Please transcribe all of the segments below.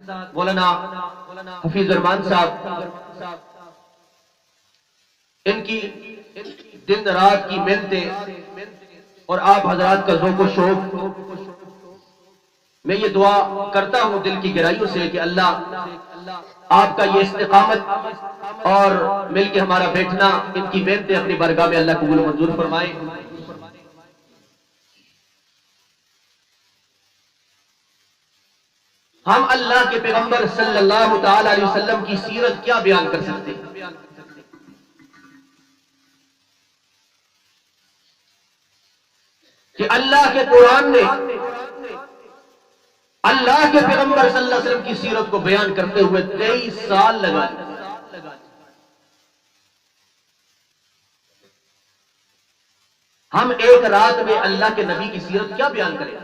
مولانا حفیظ الرحمان صاحب، ان کی دن رات کی محنتیں اور آپ حضرات کا ذوق و شوق، میں یہ دعا کرتا ہوں دل کی گہرائیوں سے کہ اللہ آپ کا یہ استقامت اور مل کے ہمارا بیٹھنا، ان کی محنتیں اپنی بارگاہ میں اللہ قبول و منظور فرمائے۔ ہم اللہ کے پیغمبر صلی اللہ تعالی علیہ وسلم کی سیرت کیا بیان کر سکتے ہیں؟ کہ اللہ کے قرآن نے اللہ کے پیغمبر صلی اللہ علیہ وسلم کی سیرت کو بیان کرتے ہوئے 23 سال لگا دیے۔ ہم ایک رات میں اللہ کے نبی کی سیرت کیا بیان کریں؟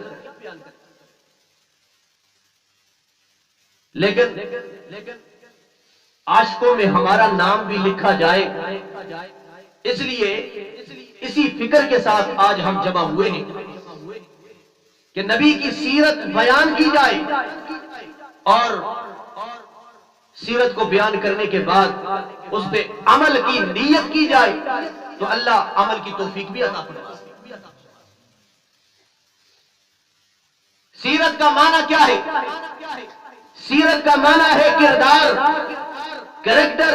لیکن عاشقوں میں ہمارا نام بھی لکھا جائے، اس لیے اسی فکر کے ساتھ آج ہم جمع ہوئے ہیں کہ نبی کی سیرت بیان کی جائے، اور سیرت کو بیان کرنے کے بعد اس پہ عمل کی نیت کی جائے تو اللہ عمل کی توفیق بھی عطا فرمائے۔ سیرت کا معنی کیا ہے؟ سیرت کا معنی ہے کردار، کریکٹر،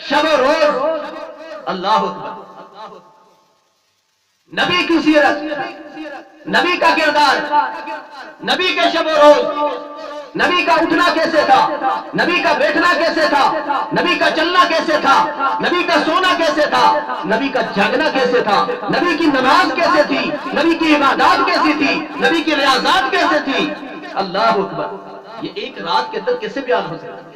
شب و روز۔ اللہ اکبر! نبی کی سیرت، نبی کا کردار، نبی کے شب و روز، نبی کا اٹھنا کیسے تھا، نبی کا بیٹھنا کیسے تھا، نبی کا چلنا کیسے تھا، نبی کا سونا کیسے تھا، نبی کا جاگنا کیسے تھا، نبی کی نماز کیسے تھی، نبی کی عبادات کیسی تھی، نبی کی ریاضات کیسے تھی۔ اللہ اکبر! یہ ایک رات کے اندر کیسے بیان ہو سکتا ہے؟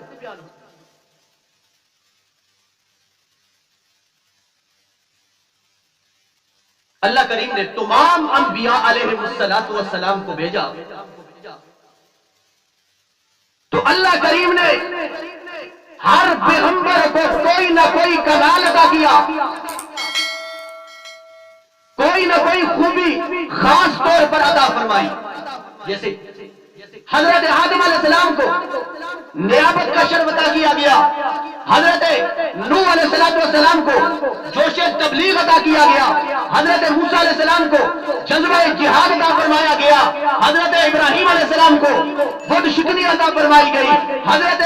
اللہ کریم نے تمام انبیاء علیہ السلام کو بھیجا، تو اللہ کریم نے ہر پیغمبر کو کوئی نہ کوئی کمال عطا کیا، کوئی نہ کوئی خوبی خاص طور پر عطا فرمائی۔ جیسے حضرت آدم علیہ السلام کو نیابت کا شرف عطا کیا گیا، حضرت نوح علیہ السلام کو جوش تبلیغ عطا کیا گیا، حضرت موسیٰ علیہ السلام کو جذبہ جہاد عطا فرمایا گیا، حضرت ابراہیم علیہ السلام کو بت شکنی عطا فرمائی گئی، حضرت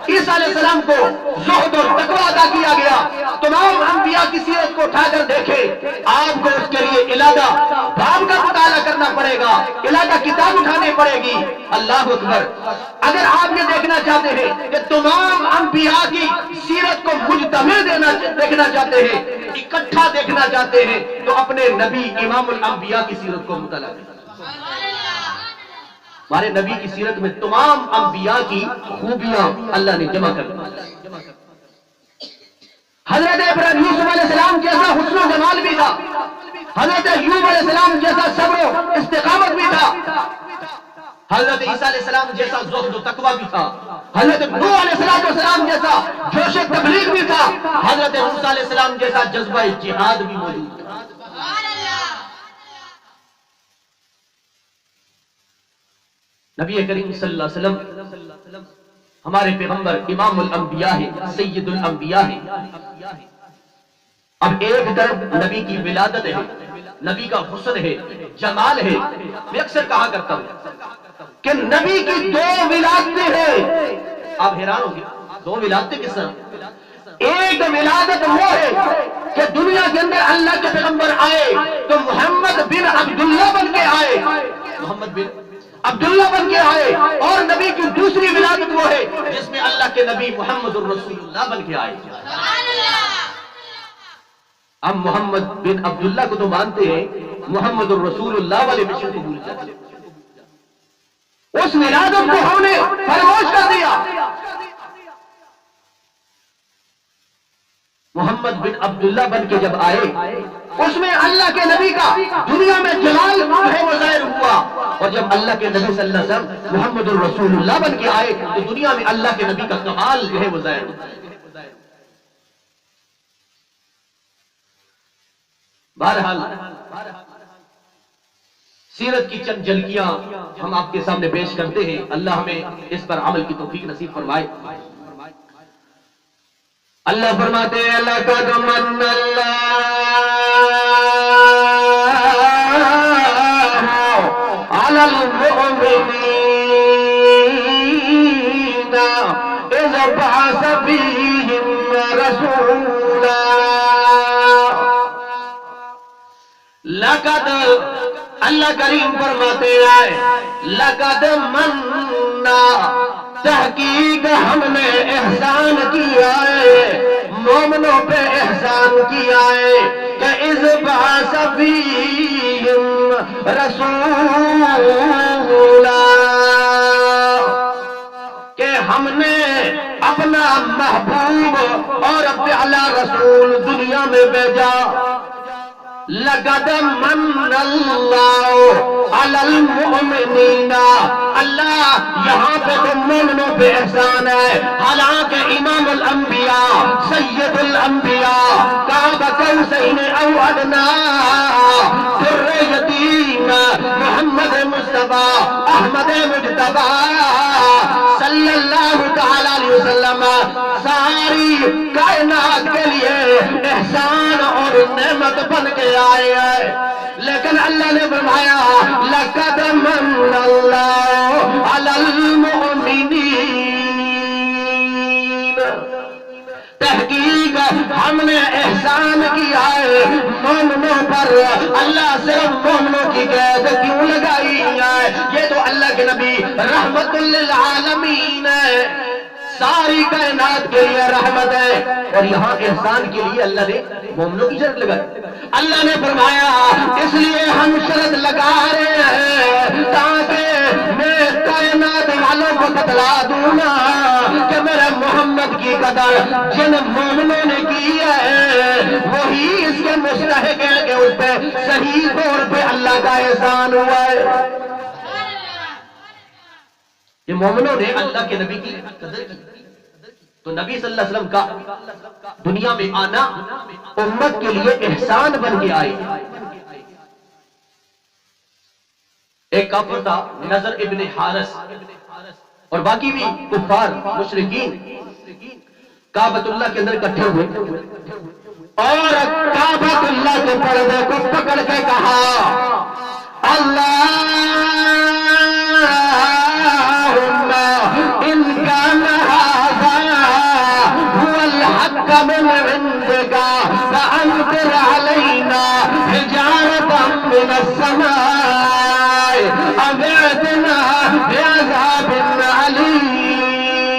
عیسیٰ علیہ السلام کو زہد اور تقویٰ عطا کیا گیا۔ تمام انبیاء کی سیرت کو اٹھا کر دیکھیں، آپ کو اس کے لیے علیحدہ باب کا مطالعہ کرنا پڑے گا، علیحدہ کتاب اٹھانی پڑے گی۔ اللہ اکبر! اگر آپ یہ دیکھنا چاہتے ہیں کہ تمام انبیاء کی سیرت کو مجتمع دیکھنا چاہتے ہیں، اکٹھا دیکھنا چاہتے ہیں، تو اپنے نبی امام الانبیاء کی سیرت کو مطالعہ کریں۔ ہمارے نبی کی سیرت میں تمام انبیاء کی خوبیاں اللہ نے جمع کر دی۔ حضرت یوسف علیہ السلام جیسا حسن و جمال بھی تھا، حضرت ایوب علیہ السلام جیسا صبر و استقامت بھی تھا، حضرت عیسیٰ علیہ السلام جیسا زہد و تقویٰ بھی تھا، حضرت نوح علیہ السلام جیسا جوش تبلیغ بھی تھا، حضرت موسیٰ علیہ السلام جیسا جذبہ جہاد بھی موجود تھا۔ نبی کریم صلی اللہ علیہ وسلم ہمارے پیغمبر امام الانبیاء ہے، سید الانبیاء ہے۔ اب ایک طرف نبی کی ولادت ہے، نبی کا حسن ہے، جمال ہے۔ میں اکثر کہا کرتا ہوں کہ نبی کی 2 ولادتیں ہیں۔ آپ حیران ہوں گے، 2 ولادتیں کس طرح؟ ایک ولادت وہ ہے کہ دنیا کے اندر اللہ کے پیغمبر آئے تو محمد بن عبداللہ بن کے آئے، محمد بن عبداللہ بن کے آئے، اور نبی کی دوسری ولادت وہ ہے جس میں اللہ کے نبی محمد الرسول اللہ بن کے آئے۔ ہم محمد بن عبداللہ کو تو مانتے ہیں، محمد الرسول اللہ والے مشن کو بھول جاتے ہیں۔ اس ولادت کو ہم نے فراموش کر دیا۔ محمد بن عبداللہ بن کے جب آئے، اس میں اللہ کے نبی کا دنیا میں جلال جو ہے وہ ظاہر ہوا، اور جب اللہ کے نبی صلی اللہ علیہ وسلم محمد الرسول اللہ بن کے آئے تو دنیا میں اللہ کے نبی کا کمال جو ہے وہ ظاہر ہوا۔ بہرحال سیرت کی چند جھلکیاں ہم آپ کے سامنے پیش کرتے ہیں، اللہ ہمیں اس پر عمل کی توفیق نصیب فرمائے۔ اللہ فرماتے ہیں لَقَدْ مَنَّ اللَّهُ عَلَى الْمُؤْمِنِينَ إِذْ بَعَثَ فِيهِمْ رَسُولًا لَقَدْ اللہ کریم فرماتے ہیں لَقَدْ مَنَّ تحقیق ہم نے احسان کیا ہے، مومنوں پہ احسان کیا ہے کہ اذ بعث فیہم رسولا، کہ ہم نے اپنا محبوب اور پیارا رسول دنیا میں بھیجا۔ لَقَدْ مَنَّ اللَّهُ عَلَى الْمُؤْمِنِينَ، اللہ یہاں پہ تو مومنوں پہ احسان ہے، حالانکہ امام الانبیاء سید الانبیاء قاب قوسین او ادنی در یتیم محمد مصطفیٰ احمد مجتبی صلی اللہ تعالی علیہ وسلم ساری کائنات کے لیے احسان اور نعمت بن کے آئے ہیں، لیکن اللہ نے فرمایا لَقَدْ مَنَّ اللَّهُ عَلَى الْمُؤْمِنِينَ، تحقیق ہم نے احسان کیا ہے مومنوں پر۔ اللہ صرف مومنوں کی قید کیوں لگائی ہے؟ یہ تو اللہ کے نبی رحمت للعالمین ہے، ساری کائنات کے لیے رحمت ہے، اور یہاں احسان کے لیے اللہ نے مومنوں کی شرط لگائی۔ اللہ نے فرمایا اس لیے ہم شرط لگا رہے ہیں تاکہ میں کائنات والوں کو بتلا دوں نا کہ میرے محمد کی قدر جن مومنوں نے کی ہے وہی اس کے مستحق ہے کہ اس پہ صحیح طور پہ اللہ کا احسان ہوا ہے۔ یہ مومنوں نے اللہ کے نبی کی قدر کی، تو نبی صلی اللہ علیہ وسلم کا دنیا میں آنا امت کے لیے احسان بن کے آئے۔ ایک کافر تھا نضر ابن حارث، اور باقی بھی کفار مشرکین کعبۃ اللہ کے اندر اکٹھے ہوئے اور کعبۃ اللہ کے پردے کو پکڑ کے کہا اللہم ان کان ھذا هو الحق من عندک فامطر علینا حجارة من السماء او ائتنا بعذاب علیم۔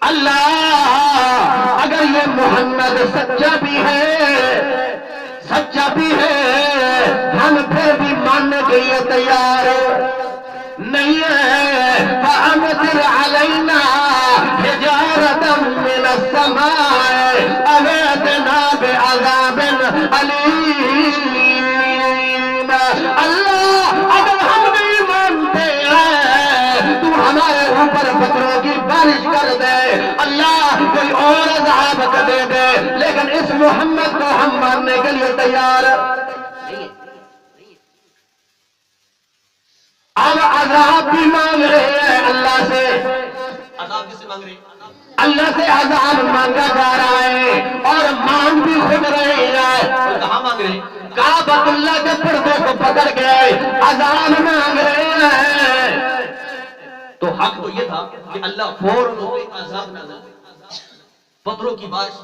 اللہ اگر یہ محمد سچا بھی ہے ہم پھر بھی ماننے کے لیے تیار نہیں ہے۔ فَأَمْطِرْ عَلَيْنَا حِجَارَةً مِّنَ السَّمَاءِ أَوْ ائْتِنَا بِعَذَابٍ أَلِيمٍ۔ اللہ اگر ہم نہیں مانتے ہیں تو ہمارے اوپر پتھروں کی بارش کر دے، اللہ کوئی اور عذاب دے دے، لیکن اس محمد کو ہم ماننے کے لیے تیار نہیں۔ اب عذاب بھی مانگ رہے ہیں اللہ سے، عذاب کس سے مانگ رہے ہیں؟ اللہ سے عذاب مانگا جا رہا ہے اور مانگ بھی خود رہے ہیں۔ کہاں مانگ رہے ہیں؟ کعبۃ اللہ کے پردوں کو پکڑ کے عذاب مانگ رہے ہیں۔ تو حق تو یہ تھا کہ اللہ فوراً عذاب نازل پتھروں کی بارش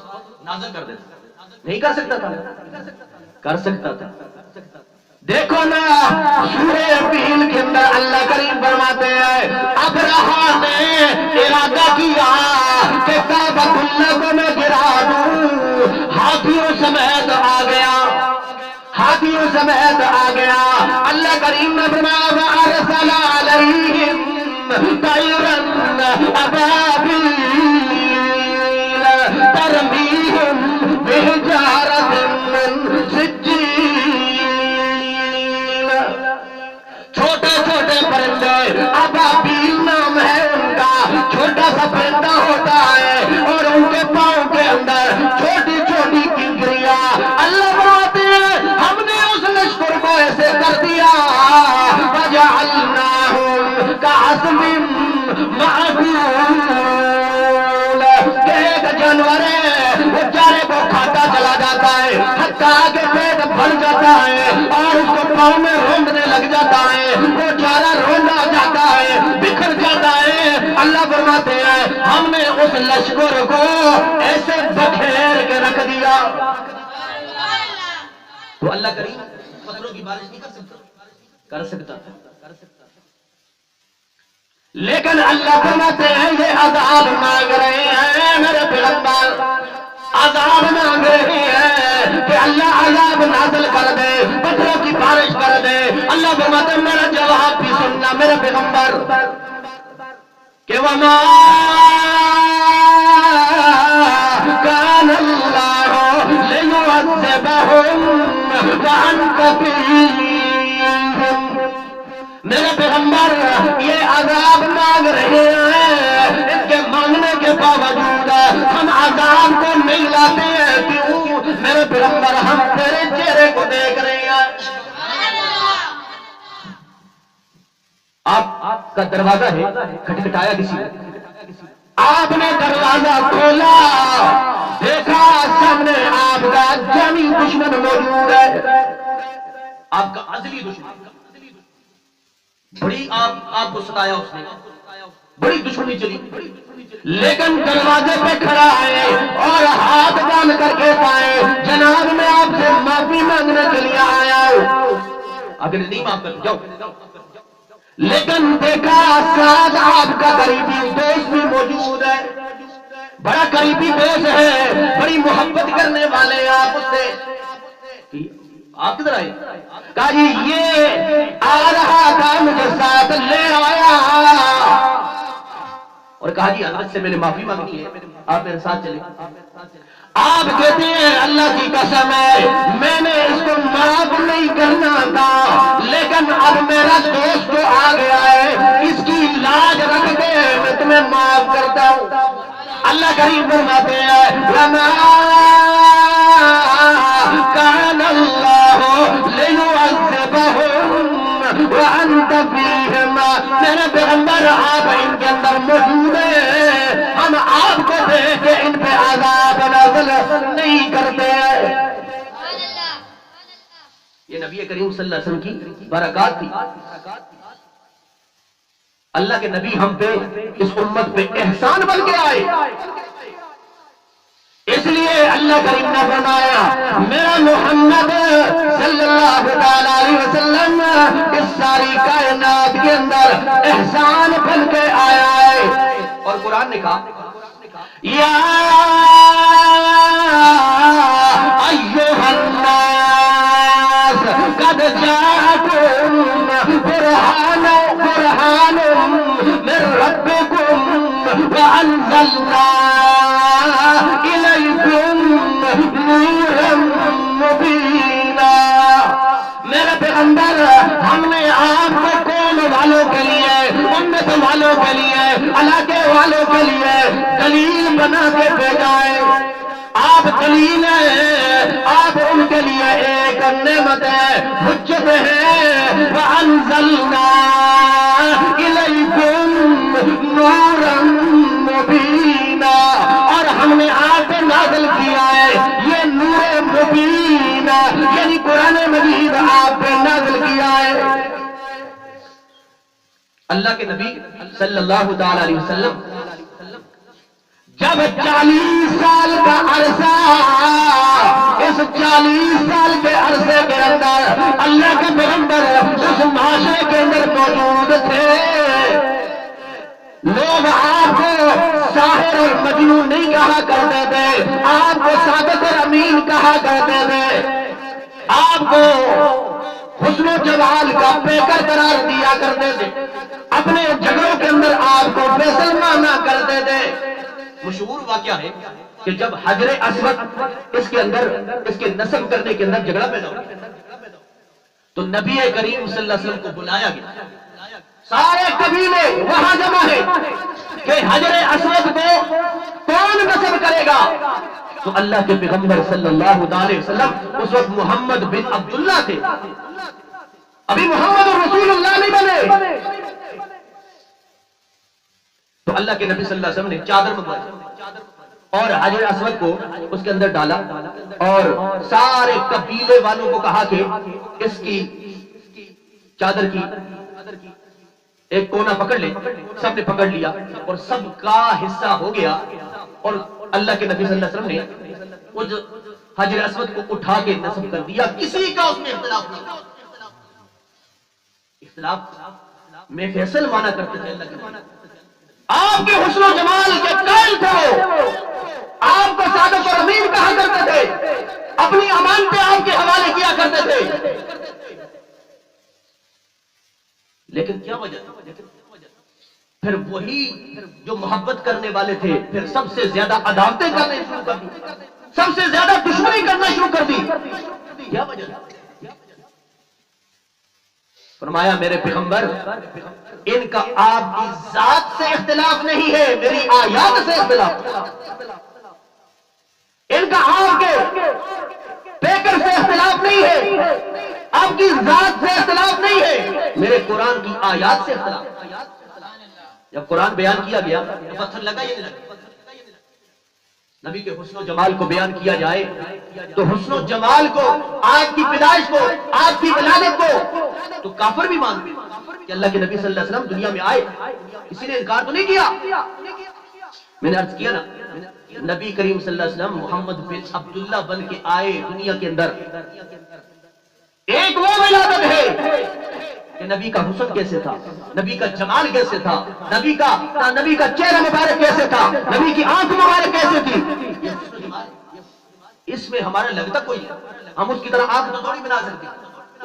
نازل کر دیتا، نہیں کر سکتا تھا؟ کر سکتا تھا۔ دیکھو نا سورہ فیل کے اندر اللہ کریم فرماتے ہیں ابرہا نے ارادہ کیا کہ کعبۃ اللہ کو میں گرا دوں، ہاتھیوں سمیت آ گیا، اللہ کریم نے فرمایا وَأَرْسَلَ عَلَيْهِمْ طَيْرًا أَبَابِيلَ تَرْمِيهِمْ بِحِجَارَةٍ مِّن سِجِّيلٍ۔ چھوٹے چھوٹے پرندے ابابیل نام ہے ان کا، چھوٹا سا پرندہ ہوتا ہے اور ان کے پاؤں کے اندر چھوٹی چھوٹی کنکریاں۔ اللہ فرماتے ہیں ہم نے اس لشکر کو ایسے معقول کہ ایک جانور ہے وہ چارے کو کھاتا چلا جاتا ہے حتیٰ کہ پیٹ بھر جاتا ہے اور اس کو پاؤں میں رونڈنے لگ جاتا ہے، وہ چارہ رونڈا جاتا ہے، بکھر جاتا ہے۔ اللہ فرماتے ہیں ہم نے اس لشکر کو ایسے بکھیر کے رکھ دیا۔ تو اللہ کریم پتھروں کی بارش نہیں کر سکتا؟ کر سکتا تھا، لیکن اللہ فرماتے ہیں یہ عذاب مانگ رہے ہیں میرے پیغمبر، عذاب مانگ رہے ہیں کہ اللہ عذاب نازل کر دے، پتھروں کی بارش کر دے۔ اللہ فرماتے ہیں میرا جواب بھی سننا میرے پیغمبر کہ وما كان الله ليعذبهم وأنت فيهم۔ میرے پیغمبر یہ عذاب مانگ رہے ہیں، ان کے مانگنے کے باوجود ہم عذاب کو نہیں لاتے ہیں۔ کیوں میرے پیغمبر؟ ہم تیرے چہرے کو دیکھ رہے ہیں۔ آپ کا دروازہ ہے، کھٹکھٹایا کسی نے، آپ نے دروازہ کھولا، دیکھا سامنے آپ کا جانی دشمن موجود ہے، آپ کا ازلی دشمن، بڑی آپ کو ستایا اس نے، بڑی دشمنی چلی، لیکن دروازے پہ کھڑا ہے اور ہاتھ باندھ کر کہتا ہے جناب میں آپ سے معافی مانگنے کے لیے آیا ہوں۔ اگر نہیں معاف کر جاؤ، لیکن دیکھا ساتھ آپ کا قریبی دوست بھی موجود ہے، بڑا قریبی دوست ہے، بڑی محبت کرنے والے آپ اس سے۔ آپ کدھر آئے؟ کہا جی یہ آ رہا تھا مجھے ساتھ لے آیا، اور کہا جی اللہ سے میں نے معافی مانگنی ہے، آپ میرے ساتھ چلے۔ آپ کہتے ہیں اللہ کی قسم ہے میں نے اس کو معاف نہیں کرنا تھا، لیکن اب میرا دوست جو آ گیا ہے اس کی لاج رکھ دے میں تمہیں معاف کرتا ہوں۔ اللہ کریم فرماتے ہیں وما كان الله ليعذبهم وأنت فيهم۔ میرے پیغمبر آپ ان کے اندر موجود ہیں، ہم آپ کو دیکھ کے ان پہ عذاب نازل نہیں کرتے۔ یہ نبی کریم صلی اللہ علیہ وسلم کی برکات تھی۔ اللہ کے نبی ہم پہ اس امت پہ احسان بن کے آئے، اس لیے اللہ کریم نے فرمایا میرا محمد صلی اللہ علیہ وسلم اس ساری کائنات کے اندر احسان بن کے آیا ہے۔ اور قرآن نے کہا یا ایھا الناس قد جاءکم برہان من ربکم وانزلنا الیکم نورا مبینا۔ میرے پیغمبر ہم نے آپ کو قوم والوں کے لیے، امت والوں کے لیے، علاقے والوں کے لیے دلیل بنا کے بھیجا ہے۔ آپ دلیل ہیں، آپ ان کے لیے ایک نعمت ہے، حجت ہے۔ وَأَنزَلْنَا إِلَيْكُمْ نُورًا مُبِينًا، اور ہم نے آپ پہ نازل کیا ہے یہ نور مبین، یعنی قرآن مجید آپ پہ نازل کیا ہے۔ اللہ کے نبی صلی اللہ تعالی علیہ وسلم جب 40 سال کا عرصہ، اس 40 سال کے عرصے کے اندر اللہ کے پیغمبر اس معاشرے کے اندر موجود تھے، لوگ آپ کو ساحر اور مجنون نہیں کہا کرتے تھے، آپ کو صادق اور امین کہا کرتے تھے، آپ کو حسن و جمال کا پیکر قرار دیا کرتے تھے، اپنے جھگڑوں کے اندر آپ کو فیصل مانا کرتے تھے۔ مشہور واقعہ ہے کہ جب حجر اسود اس کے اندر اس کے نصب کرنے کے اندر جھگڑا پیدا ہوا تو نبی کریم صلی اللہ علیہ وسلم کو بلایا گیا، سارے قبیلے وہاں جمع ہے کہ حجر اسود کو کون نصب کرے گا؟ تو اللہ کے پیغمبر صلی اللہ علیہ وسلم اس وقت محمد بن عبداللہ تھے، ابھی محمد رسول اللہ نہیں بنے۔ اللہ کے نبی صلی اللہ علیہ وسلم نے چادر منگوائی اور حجر اسود کو اس کے اندر ڈالا اور سارے قبیلے والوں کو کہا کہ اس کی چادر کی ایک کونا پکڑ لے. سب نے پکڑ لیا اور سب کا حصہ ہو گیا اور اللہ کے نبی صلی اللہ علیہ وسلم نے اس حجر اسود کو اٹھا کے نصب کر دیا. کسی کا اس میں اختلاف نہیں. اختلاف میں فیصل مانا کرتے تھے اللہ کے نبی. آپ کے حسن و جمال کے قائل تھے وہ. آپ کو صادق اور امین کہا کرتے تھے. اپنی امانتیں آپ کے حوالے کیا کرتے تھے. لیکن کیا وجہ تھی؟ پھر وہی جو محبت کرنے والے تھے پھر سب سے زیادہ عداوتیں کرنے شروع کر دی, سب سے زیادہ دشمنی کرنا شروع کر دی. کیا وجہ تھی؟ فرمایا میرے پیغمبر ان کا آپ کی ذات سے اختلاف نہیں ہے, میری آیات سے اختلاف. ان کا آپ کے پیکر سے اختلاف نہیں ہے, آپ کی ذات سے اختلاف نہیں ہے, میرے قرآن کی آیات سے اختلاف. جب قرآن بیان کیا گیا تو پتھر لگا یا نہیں لگا؟ نبی کے حسن و جمال کو بیان کیا جائے تو حسن و جمال کو, آپ کی پیدائش کو, آپ کی ولادت کو تو کافر بھی مانتے کہ اللہ کے نبی صلی اللہ علیہ وسلم دنیا میں آئے. کسی نے انکار تو نہیں کیا. میں نے عرض کیا نا, نبی کریم صلی اللہ علیہ وسلم محمد بن عبداللہ بن کے آئے دنیا کے اندر. ایک وہ ولادت ہے کہ نبی کا حسن کیسے تھا, نبی کا جمال کیسے تھا, نبی کا چہرہ مبارک کیسے تھا, نبی کی آنکھ مبارک کیسے تھی. اس میں ہمارا لگتا کوئی ہے. ہم اس کی طرح آنکھ تو تھوڑی بنا سکتے,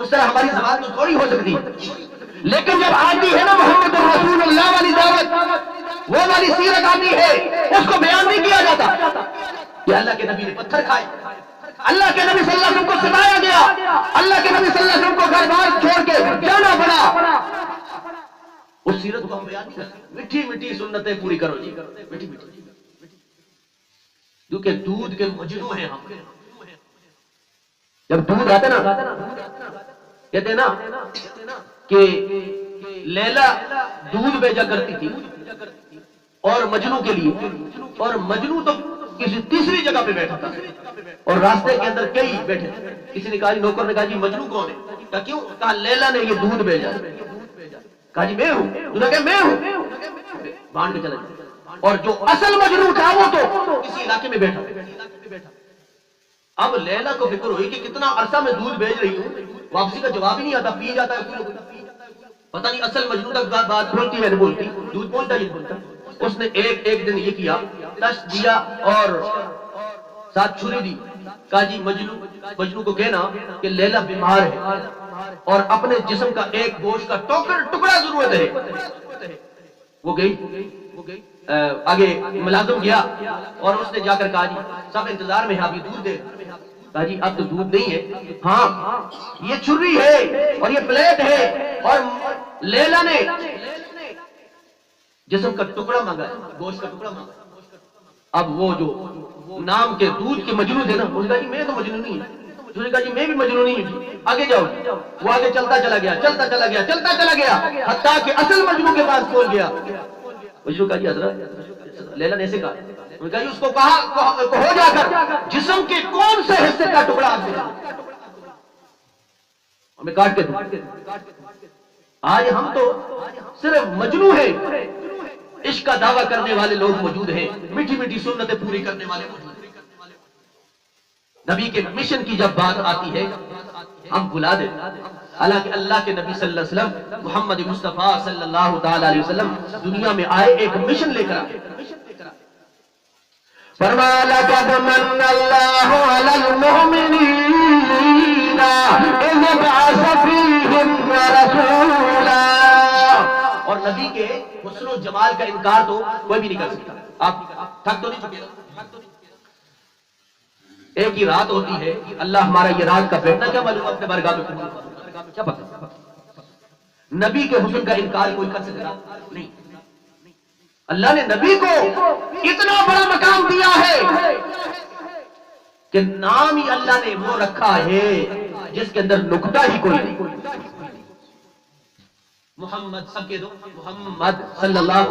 اس طرح ہماری زبان تو تھوڑی ہو سکتی. لیکن جب آتی ہے نا محمد رسول اللہ والی دعوت, وہ والی سیرت آتی ہے, اس کو بیان نہیں کیا جاتا کہ اللہ کے نبی نے پتھر کھائے, اللہ کے نبی صلی اللہ علیہ وسلم کو ستایا گیا, اللہ کے نبی صلی اللہ علیہ وسلم کو گھر بار چھوڑ کے جانا پڑا. اس سیرت کو ہم بیان نہیں کرتے. میٹھی میٹھی سنتیں پوری کرو جی, میٹھی میٹھی, کیونکہ دودھ کے مجنو ہیں ہم. جب دودھ آتا نا کہتے ہیں نا کہ لیلا دودھ بھیجا کرتی تھی اور مجنو کے لیے, اور مجنو تو کسی تیسری جگہ پہ بیٹھا تھا اور راستے کے اندر کئی بیٹھے. کسی نے کہا جی, نوکر نے کہا جی مجنو کون ہے؟ کہا کیوں؟ کہا لیلا نے یہ دودھ بھیجا. کہا جی میں ہوں. انہوں نے کہا میں ہوں. باندھ کے چلا جائے. اور جو اصل مجنو تھا وہ تو کسی علاقے میں بیٹھا. اب لیلا کو فکر ہوئی کہ کتنا عرصہ میں دودھ بھیج رہی ہوں, واپسی کا جواب ہی نہیں آتا, پی جاتا ہے. پتہ نہیں اصل مجنو تک بات بولتی میں نے بولتی, دودھ پہنچتا ہی بولتا. اس نے ایک دن یہ کیا, تش دیا اور ساتھ چھری دی. کہا جی مجنو کو کہنا کہ لیلا بیمار ہے اور اپنے جسم کا ایک گوشت کا ٹکڑا ضرورت ہے. وہ گئی, آگے ملازم گیا اور اس نے جا کر کہا جی سب انتظار میں ہے, ابھی دودھ دے. کہا جی اب تو دودھ نہیں ہے. ہاں یہ چھری ہے اور یہ پلیٹ ہے اور لیلا نے جسم کا ٹکڑا مانگا ہے, گوشت کا ٹکڑا مانگا. اب وہ جو نام کے دودھ کے مجنو تھے نا, اس نے کہا جی میں تو مجنو نہیں ہوں. اس نے کہا جی میں بھی مجنو نہیں ہوں, آگے جاؤ. وہ آگے چلتا چلا گیا, حتیٰ کہ اصل مجنو کے پاس پہنچ گیا. مجنو کہا جی حضرت, لیلا نے ایسے کہا. انہوں نے کہا جی اس کو کہا ہو جا کر جسم کے کون سے حصے کا ٹکڑا آپ دے, ہمیں کاٹ کے دو. آج ہم تو صرف مجنو ہیں, عشق کا دعویٰ کرنے والے لوگ موجود ہیں, میٹھی میٹھی سنتیں پوری کرنے والے موجود ہیں. نبی کے مشن کی جب بات آتی ہے ہم بھلا دیں. حالانکہ اللہ کے نبی صلی اللہ علیہ وسلم محمد مصطفیٰ صلی اللہ تعالی علیہ وسلم دنیا میں آئے ایک مشن لے کر آئے. فرمایا لقد من اللہ علی المؤمنین اذ بعث فیہم رسولا. اور نبی کے حسن و جمال کا انکار تو کوئی بھی نہیں کر سکتا. آپ تھک تو نہیں چکے نا. ایک ہی رات ہوتی ہے, اللہ ہمارا یہ رات کا بیٹھنا کیا معلوم اپنے بارگاہ میں کیا پتہ. نبی کے حسن کا انکار کوئی کر سکتا نہیں. اللہ نے نبی کو اتنا بڑا مقام دیا ہے کہ نام ہی اللہ نے وہ رکھا ہے جس کے اندر نقطہ ہی کوئی نہیں. محمد سب کے دو محمد صلی اللہ،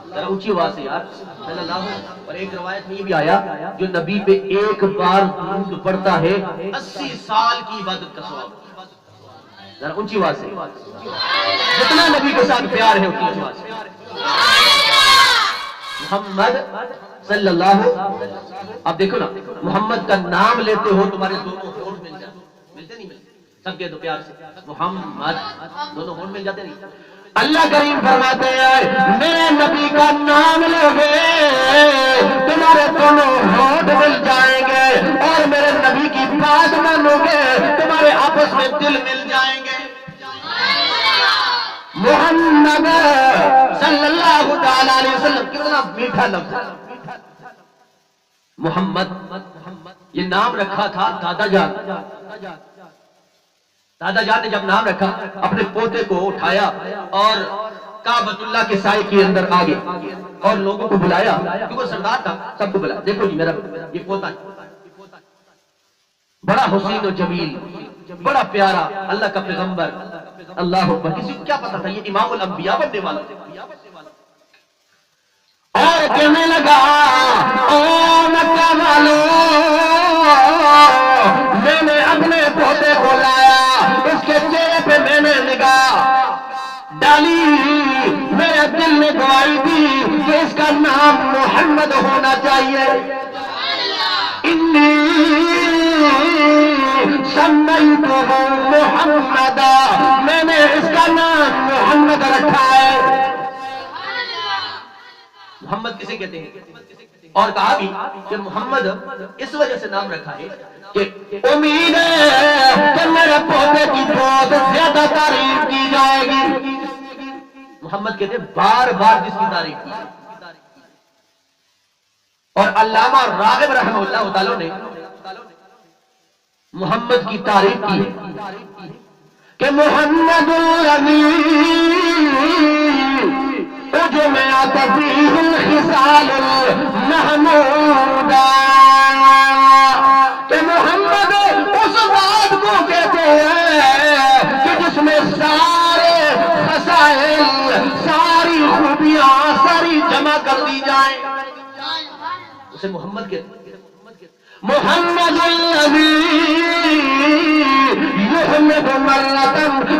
ذرا اونچی آواز سے یار، صلی اللہ. اور ایک روایت میں یہ بھی آیا جو نبی پہ ایک بار درود پڑھتا ہے 80 سال کی عبادت کا ثواب. ذرا اونچی آواز سے، جتنا نبی کے ساتھ پیار ہے اتنی آواز سے محمد صلی اللہ. اب دیکھو نا، محمد کا نام لیتے ہو تمہارے دونوں ہونٹ مل جاتے، ملتے نہیں ملتے؟ سب کے دو پیار سے محمد، دونوں ہونٹ مل جاتے نہیں؟ اللہ کریم فرماتے ہیں میرے نبی کا نام لو گے تمہارے دونوں ہونٹ مل جائیں گے، اور میرے نبی کی بات مانو گے تمہارے آپس میں دل مل جائیں گے. محمد صلی اللہ تعالی علیہ وسلم، کتنا میٹھا لفظ ہے محمد. یہ نام رکھا تھا دادا جان. دادا جان نے جب نام رکھا اپنے پوتے کو اٹھایا اور کعبۃ اللہ کے سائے کے اندر آگے اور لوگوں کو بلایا، کیونکہ وہ سردار تھا، سب کو بلایا. دیکھو جی میرا یہ پوتا ہے، بڑا حسین و جمیل، بڑا پیارا، اللہ کا پیغمبر. اللہ اکبر. کسی کو کیا پتا تھا یہ امام الانبیاء بننے والا تھا. اور کہنے لگا او مکہ والوں، میں نے اپنے پوتے کو لایا، اس کے چہرے پہ میں نے نگاہ ڈالی، میرے دل نے گواہی دی کہ اس کا نام محمد ہونا چاہیے. انی سمیتہ محمد، میں نے اس کا نام محمد رکھا ہے. محمد کسے کہتے ہیں؟ اور کہا بھی کہ محمد اس وجہ سے نام رکھا ہے کہ امید ہے کہ میرے پوتے کی بہت زیادہ تعریف کی جائے گی. محمد کہتے ہیں بار بار جس کی تعریف کی. اور علامہ راغب رحمہ اللہ تعالی نے محمد کی تعریف کی ہے کہ محمد جمعت فیہ الخصال المحمودہ، کہ محمد اس بات کو کہتے ہیں کہ جس میں سارے خصائل، ساری خوبیاں، ساری جمع کر دی جائیں، اسے محمد کہتے ہیں. محمد الذی یحمد مرۃ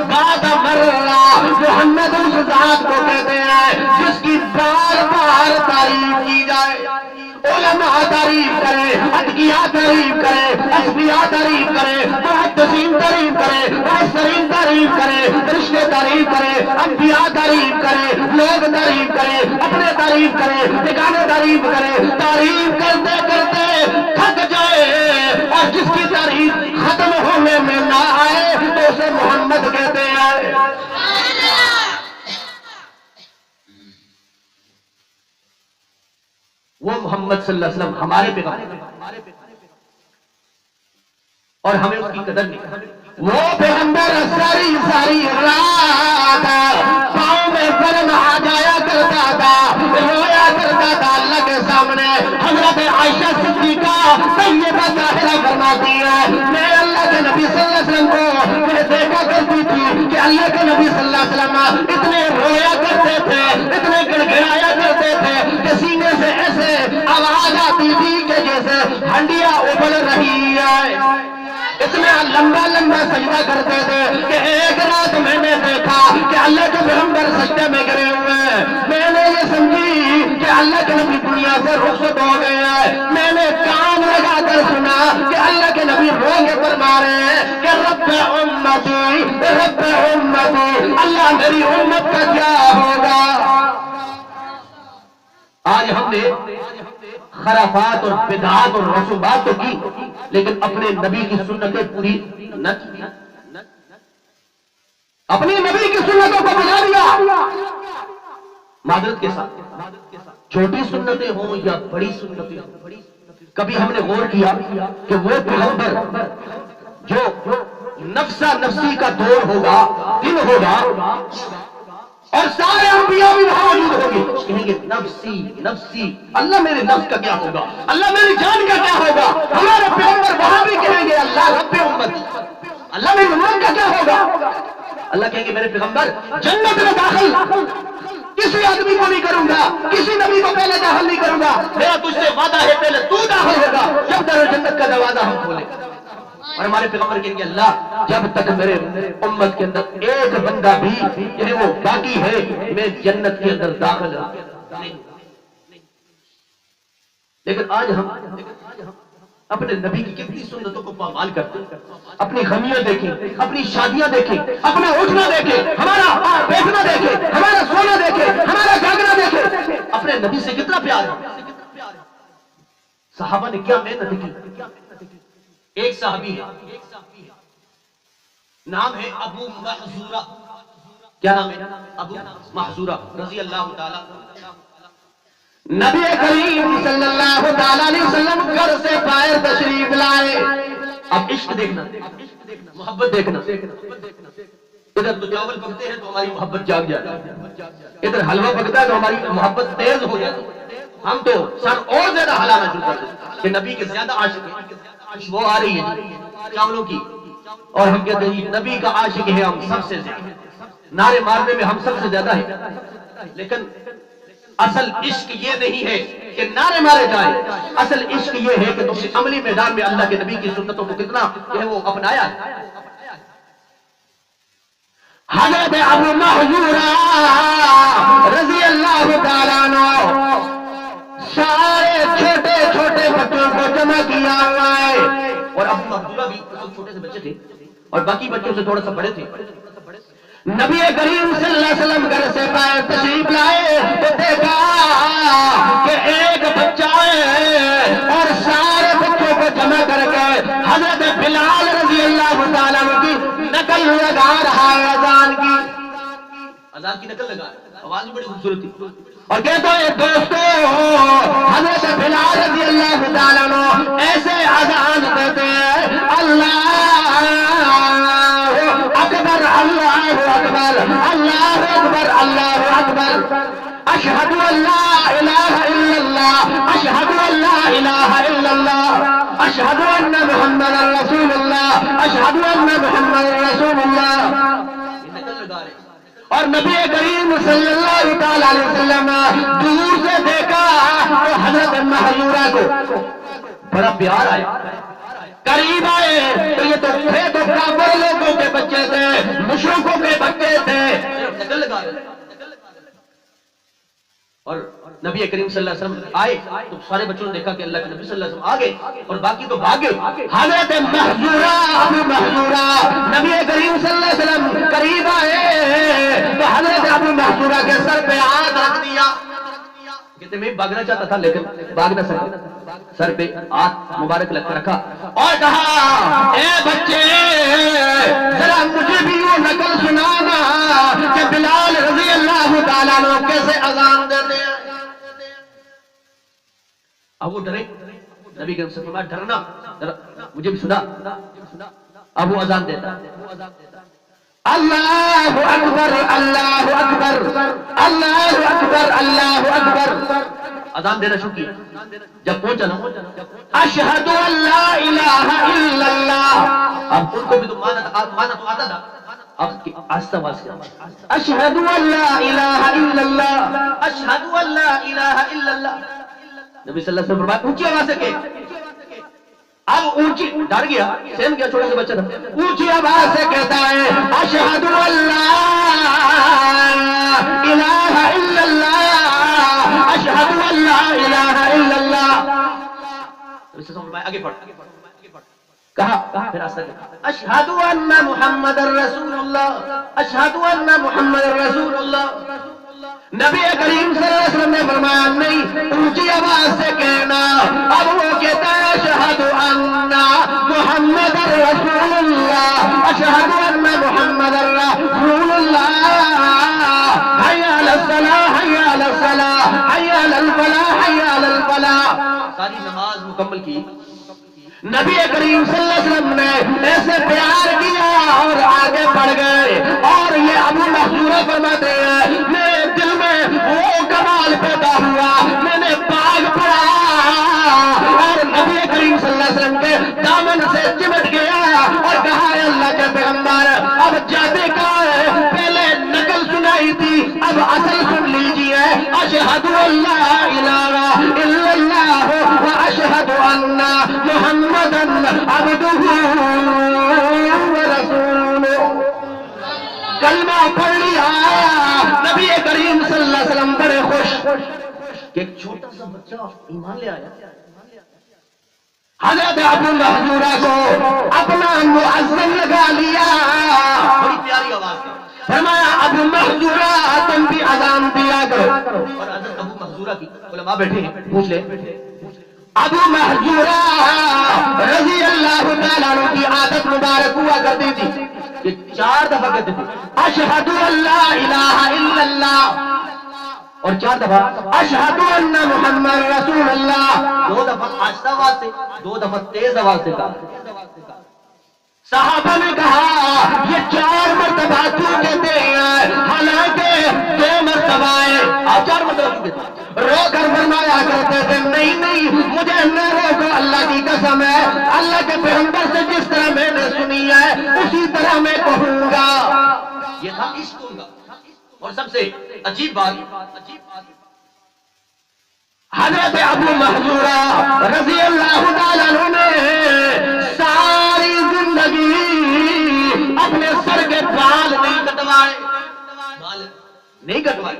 بعد مرہ، محمد اس ذات کو کہتے ہیں جس کی بار بار تعریف کی جائے. علماء تعریف کرے، ادعیاء تعریف کرے، اصفیاء تعریف کرے، محدثین تعریف کرے، مفسرین تعریف کرے، فرشتے تعریف کرے، انبیاء تعریف کرے، لوگ تعریف کرے، اپنے تعریف کرے، ٹھکانے تعریف کرے، تعریف کرتے کرتے تھک جائے اور جس کی تعریف ختم ہونے میں نہ آئے تو اسے محمد کہتے ہیں. وہ محمد صلی اللہ علیہ وسلم ہمارے پیغمبر اور ہمیں اس کی قدر نہیں. وہ پیغمبر ساری ساری رات پاؤں میں گرم آ جایا کرتا تھا، رویا کرتا تھا اللہ کے سامنے. حضرت عائشہ صدیقہ طیبہ ظاہرہ فرماتی ہے میں اللہ کے نبی صلی اللہ علیہ وسلم کو میں دیکھا کرتی تھی کہ اللہ کے نبی صلی اللہ علیہ وسلم اتنے رویا کرتے تھے، اتنے گڑگڑایا کرتے تھے کہ سینے سے ایسے آواز آتی تھی کہ جیسے ہنڈیا ابل رہی ہے. اتنا لمبا لمبا سجدہ کرتے تھے کہ ایک رات میں نے دیکھا کہ اللہ کے پیغمبر سجدے میں گرے ہوئے ہیں. میں نے یہ سمجھی کہ اللہ کے نبی دنیا سے رخصت ہو گئے ہیں. میں نے کان لگا کر سنا کہ اللہ کے نبی رونے پر مارے ہیں کہ رب امتی، رب امتی، اللہ میری امت کا کیا ہوگا. آج ہم نے خرافات اور بدعات اور رسومات تو کی لیکن اپنے نبی کی سنتیں پوری نہ کی. اپنی نبی کی سنتوں کو بجا دیا. معذرت کے ساتھ چھوٹی سنتیں ہوں یا بڑی سنتیں ہوں، کبھی ہم نے غور کیا کہ وہ پیغمبر جو نفسا نفسی کا دور ہوگا، دن ہوگا اور سارے انبیاء بھی وہاں موجود ہوں گے، کہیں گے نفسی نفسی، اللہ میرے نفس کا کیا ہوگا، اللہ میری جان کا کیا ہوگا. ہمارے پیغمبر وہاں بھی کہیں گے اللہ رب امت، اللہ میری امت کا کیا ہوگا. اللہ کہیں گے میرے پیغمبر جنت میں داخل کسی آدمی کو نہیں کروں گا، کسی نبی کو پہلے داخل نہیں کروں گا، میرا تجھ سے وعدہ ہے پہلے تو داخل ہوگا جب در جنت کا دروازہ ہم کھولیں۔ اور ہمارے پیغمبر کہیں گے اللہ جب تک میرے امت کے اندر ایک بندہ بھی یعنی وہ باقی ہے میں جنت کے اندر داخل نہیں۔ لیکن آج ہم اپنے نبی کی کتنی سنتوں کو پامال کرتے ہیں، اپنی غمیاں دیکھیں، اپنی شادیاں دیکھیں، اپنا اٹھنا دیکھیں، ہمارا بیٹھنا دیکھیں، ہمارا سونا دیکھیں، ہمارا جاگنا دیکھیں، اپنے نبی سے کتنا پیار ہے۔ صحابہ نے کیا محنت کی۔ ایک صحابی ہے نام ہے ابو محذورہ، کیا نام ہے؟ ابو محذورہ رضی اللہ تعالی۔ نبی کریم صلی اللہ تعالی علیہ وسلم گھر سے باہر تشریف لائے۔ اب عشق دیکھنا، محبت دیکھنا، ادھر تو چاول پکتے ہیں تو ہماری محبت جاگ جاتی ہے، ادھر حلوہ پکتا ہے تو ہماری محبت تیز ہو جاتی ہے، ہم تو سر اور زیادہ ہلانا شروع کر دیتے کہ نبی کے زیادہ عاشق ہیں، وہ آ رہی ہے چاولوں کی، اور ہم کہتے ہیں نبی کا عاشق ہے ہم سب سے زیادہ، نعرے مارنے میں ہم سب سے زیادہ ہے۔ لیکن اصل عشق یہ نہیں ہے کہ نعرے مارے جائیں، اصل عشق یہ ہے کہ تم نے عملی میدان میں اللہ کے نبی کی سنتوں کو کتنا کہ وہ اپنایا ہے۔ حضرت ابو محذورہ رضی اللہ تعالیٰ عنہ سارے چھوٹے چھوٹے بچوں کو جمع کیا ہوا ہے، اور ابو محذورہ بھی چھوٹے سے بچے تھے اور باقی بچوں سے تھوڑا سا بڑے تھے۔ نبی کریم صلی اللہ علیہ وسلم گھر سے باہر تشریف لائے تو دیکھا کہ ایک بچہ ہے اور سارے بچوں کو جمع کر کے حضرت بلال رضی اللہ تعالیٰ عنہ کی نقل لگا رہا ہے، اذان کی نقل لگا رہا ہے، آواز بڑی خوبصورت تھی، اور کہتا ہے دوستو حضرت بلال رضی اللہ تعالیٰ عنہ ایسے اذان دیتے ہیں اللہ اکبر اللہ اکبر اللہ اکبر اللہ اکبر، اشہد ان لا الہ الا اللہ اشہد ان لا الہ الا اللہ اشہد ان محمد رسول اللہ اشہد ان محمد رسول اللہ۔ اور نبی کریم صلی اللہ تعالی علیہ وسلم دور سے دیکھا تو حضرت محذورہ کو بڑا پیار آیا، قریب آئے تو یہ تو تھے تو کافر لوگوں کے بچے تھے، مشرکوں کے بچے تھے، اور نبی کریم صلی اللہ علیہ وسلم آئے تو سارے بچوں نے دیکھا کہ اللہ کے نبی صلی اللہ علیہ وسلم آگے اور باقی تو بھاگے۔ حضرت محذورہ ابو محذورہ نبی کریم صلی اللہ علیہ وسلم قریب آئے تو حضرت ابو محذورہ کے سر پہ ہاتھ رکھ دیا، کہتے میں بھاگنا چاہتا تھا لیکن بھاگ نہ سکا، سر پہ ہاتھ مبارک لگ کر رکھا اور کہا اے بچے ذرا مجھے بھی وہ نقل سنانا کہ بلال رضی اللہ تعالیٰ عنہ کیسے اذان دیتے ہیں۔ اب وہ ڈرے، نبی کریم صلی اللہ علیہ وسلم ڈرنا مجھے بھی سنا، اب وہ اذان دیتا اللہ اکبر اللہ اکبر اللہ اکبر اللہ اکبر، اذان دینا شروع کیا۔ جب پہنچا نا اشہد ان لا الہ الا اللہ، اب ان کو بھی تو مانا تو آتا تھا، اب آہستہ آواز کیا اشہد ان لا الہ الا اللہ اشہد ان لا الہ الا اللہ، نبی صلی اللہ علیہ وسلم فرمایا اونچی آواز سے کہ اب اونچی ڈر گیا، سہم گیا، چھوٹا سا بچہ تھا، اونچی آواز سے کہتا ہے اشہد ان لا الہ الا اللہ اشہد ان لا الہ الا اللہ۔ آگے پڑھ، کہا پھر آستہ اشہد ان محمد رسول اللہ اشہد ان محمد رسول اللہ۔ نبی کریم صلی اللہ علیہ وسلم نے فرمایا نہیں، اونچی آواز سے کہنا۔ اب وہ کہتا ہے اشہد ان محمد رسول اللہ اشہد ان محمد رسول اللہ، حی علی الصلاۃ حی علی الصلاۃ حی علی الفلاح حی علی الفلاح۔ ساری نماز مکمل کی، نبی کریم صلی اللہ علیہ وسلم نے ایسے پیار کیا اور آگے بڑھ گئے، اور یہ ابو محذورہ فرماتے ہیں میرے دل میں وہ کمال پیدا ہوا، میں نے باغ پڑا اور نبی کریم صلی اللہ علیہ وسلم کے دامن سے چمٹ گیا اور کہا اے اللہ کے پیغمبر اب جاتے کا ہے اصل سن لیجیے، اشہد ان لا الہ الا اللہ و اشہد ان محمدا عبدہ و رسولہ۔ کلمہ پڑھ لیا، نبی کریم صلی اللہ علیہ وسلم بڑے خوش کہ ایک چھوٹا سا بچہ ایمان لے آیا۔ حضرت ابو محذورہ کو اپنا مؤذن لگا لیا، بڑی پیاری آواز ہے، فرمایا ابو محذورہ تم بھی اذان دیا کرو۔ اور حضرت ابو محذورہ کی علماء بیٹھے ہیں، پوچھ لیں، ابو محذورہ رضی اللہ تعالیٰ عنہ کی عادت مبارک ہوا کرتی تھی کہ 4 دفعہ کہتے تھے اشہد ان لا الہ الا اللہ، اور 4 دفعہ اشہد ان محمد رسول اللہ، 2 دفعہ آہستہ آواز سے، 2 دفعہ تیز آواز سے کہا۔ صحابہ نے کہا یہ 4 مرتبہ کیوں کہتے ہیں حالانکہ 2 مرتبہ ہے، آپ 4 مرتبہ کیوں کہتے ہیں؟ رو کر فرمایا کرتے تھے نہیں مجھے نہ روکو، اللہ کی قسم ہے، اللہ کے پیغمبر سے جس طرح میں نے سنی ہے اسی طرح میں کہوں گا۔ یہ تھا عشق ان کا۔ اور سب سے عجیب بات، حضرت ابو محذورہ رضی اللہ تعالیٰ عنہ نے ساری زندگی اپنے سر کے بال نہیں کٹوائے، نہیں کٹوائے۔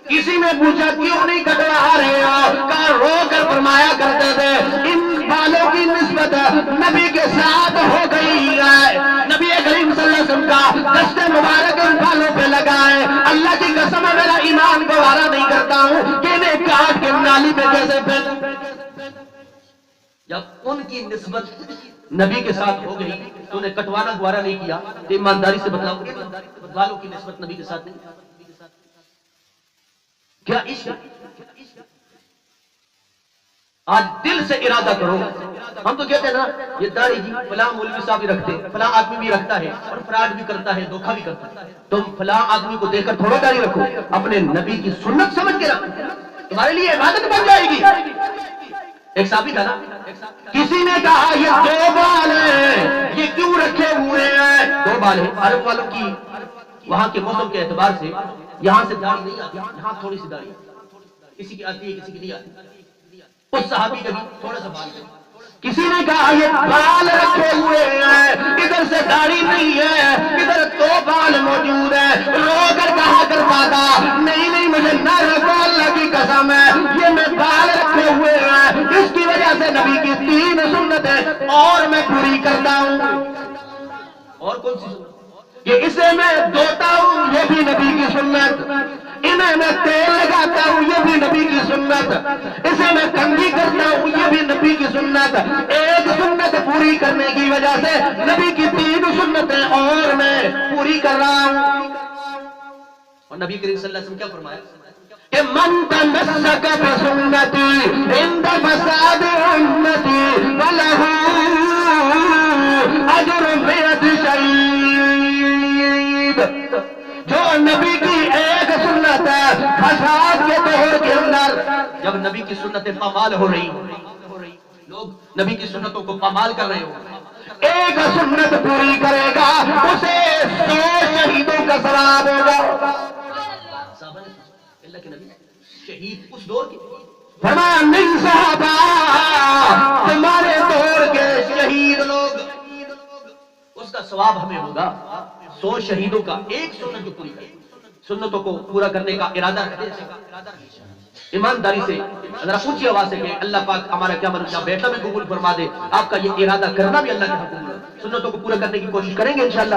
کسی نے پوچھا کیوں نہیں کٹوا رہے ہو؟ کہا رو کر فرمایا کرتے تھے ان بالوں کی نسبت نبی کے ساتھ ہو گئی ہے، نبی کریم صلی اللہ علیہ وسلم کا دست مبارک ان بالوں پہ لگا ہے، اللہ کی قسم ہے میرا ایمان گوارا نہیں کرتا ہوں کہ انہیں کاٹ کے نالی میں کیسے پھینکوں۔ جب ان کی نسبت نبی کے ساتھ ہو گئی تو انہیں کٹوانا گوارا نہیں کیا۔ ایمانداری سے بتلاؤ بالوں کی نسبت نبی کے ساتھ نہیں، کیا عشق؟ آج دل سے ارادہ کرو۔ ہم تو کہتے ہیں نا یہ داڑھی جی فلاں مولوی صاحب بھی رکھتے، فلاں آدمی بھی رکھتا ہے اور فراڈ بھی کرتا ہے، دھوکہ بھی کرتا ہے۔ تم فلاں آدمی کو دیکھ کر تھوڑا داڑھی رکھو، اپنے نبی کی سنت سمجھ کے رکھو، تمہارے لیے عبادت بن جائے گی۔ ایک صحابی تھا نا، کسی نے کہا یہ 2 بال ہیں، یہ کیوں رکھے ہوئے ہیں؟ 2 بال ہیں، عرب والوں کی وہاں کے موسم کے اعتبار سے یہاں سے داڑھی نہیں آتی، یہاں تھوڑی سی داڑھی، کسی کی آتی ہے کسی کی نہیں آتی۔ اس صحابی کا بھی تھوڑا سا بال ہے۔ کسی نے کہا یہ بال رکھے ہوئے ہیں، ادھر سے داڑھی نہیں ہے، ادھر 2 بال موجود ہیں۔ رو کر کہا کرتا تھا نہیں مجھے نہ رکھو، اللہ کی قسم ہے یہ میں بال رکھے ہوئے ہیں، اس کی وجہ سے نبی کی 3 سنتیں اور میں پوری کرتا ہوں۔ اور کون سی سنت؟ کہ اسے میں دھوتا ہوں یہ بھی نبی کی سنت، انہیں میں تیل لگاتا ہوں یہ بھی نبی کی سنت، اسے میں کنگھی کرتا ہوں یہ بھی نبی کی سنت۔ ایک سنت پوری کرنے کی وجہ سے نبی کی 3 سنتیں اور میں پوری کر رہا ہوں۔ اور نبی کریم صلی اللہ علیہ وسلم کیا فرمایا کہ من تمسک بسنتی عند فساد امتی فلہ اجر 100 شہید۔ جو نبی کی ایک سنت ہے فساد کے دور کے اندر، جب نبی کی سنتیں پامال ہو رہی، لوگ نبی کی سنتوں کو پامال کر رہے ہو، ایک سنت پوری کرے گا اسے 100 شہیدوں کا ثواب ہوگا۔ اللہ کے نبی شہید اس دور کے، فرمایا نہیں صحابہ تمہارے دور کے شہید لوگ، اس کا ثواب ہمیں ہوگا 100 شہیدوں کا۔ ایک سنت جو پوری کرے، سنتوں کو پورا کرنے کا ارادہ رکھتے ہیں ایمانداری سے، ذرا اونچی آواز سے کہ اللہ پاک ہمارا کیا مرجع بیٹھا میں قبول فرما دے۔ آپ کا یہ ارادہ کرنا بھی اللہ کے حکم ہے، سنتوں کو پورا کرنے کی کوشش کریں گے انشاءاللہ۔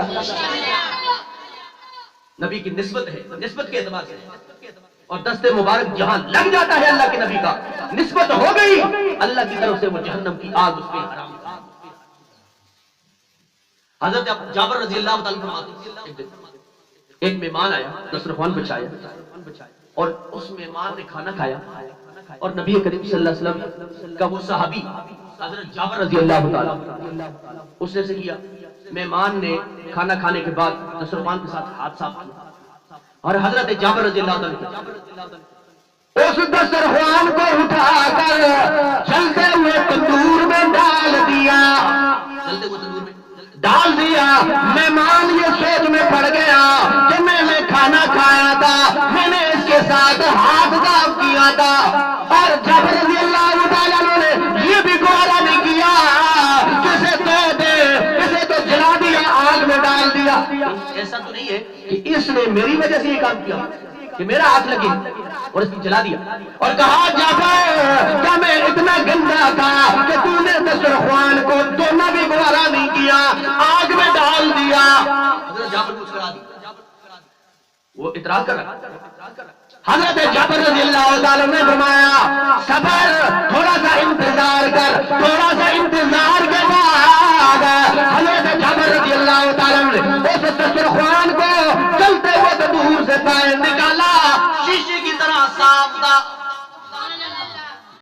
نبی کی نسبت ہے، نسبت کے اعتبار سے، اور دست مبارک جہاں لگ جاتا ہے اللہ کے نبی کا، نسبت ہو گئی اللہ کی طرف سے، وہ جہنم کی آگ اس پہ حرام۔ حضرت جابر رضی اللہ تعالیٰ فرماتے ہیں ایک مہمان آیا، دسترخوان بچھایا اور اس مہمان نے کھانا کھایا، اور نبی کریم صلی اللہ علیہ وسلم کا وہ صحابی حضرت جابر رضی اللہ تعالیٰ اس نے سے کیا، مہمان نے کھانا کھانے کے بعد دسترخوان کے ساتھ ہاتھ صاف کیا، اور حضرت جابر رضی اللہ تعالیٰ اس دسترخوان کو اٹھا کر چلتے ہوئے تندور میں ڈال دیا، ڈال دیا۔ مہمان یہ سوچ میں پڑ گیا کہ میں نے کھانا کھایا تھا، میں نے کے ساتھ ہاتھ صاف کیا تھا، اور جابر رضی اللہ تعالیٰ عنہ نے یہ بھی گوارا نہیں کیا کسے تو دے، کسے تو جلا دیا، آگ میں ڈال دیا۔ ایسا تو نہیں ہے کہ اس نے میری وجہ سے یہ کام کیا کہ میرا ہاتھ لگے اور اس کی جلا دیا، اور کہا جابر کیا میں اتنا گندا تھا کہ تو نے دسترخوان کو دھونا بھی گوارا نہیں کیا، آگ میں ڈال دیا۔ حضرت جابر کو چلا دیا، وہ اعتراض کر رہا۔ حضرت جابر رضی اللہ تعالیٰ نے فرمایا صبر، تھوڑا سا انتظار کر، تھوڑا سا انتظار کے بعد حضرت جابر رضی اللہ تعالیٰ نے اس دسترخوان کو چلتے ہوئے دور سے باہر نکالا، شیشے کی طرح صاف تھا۔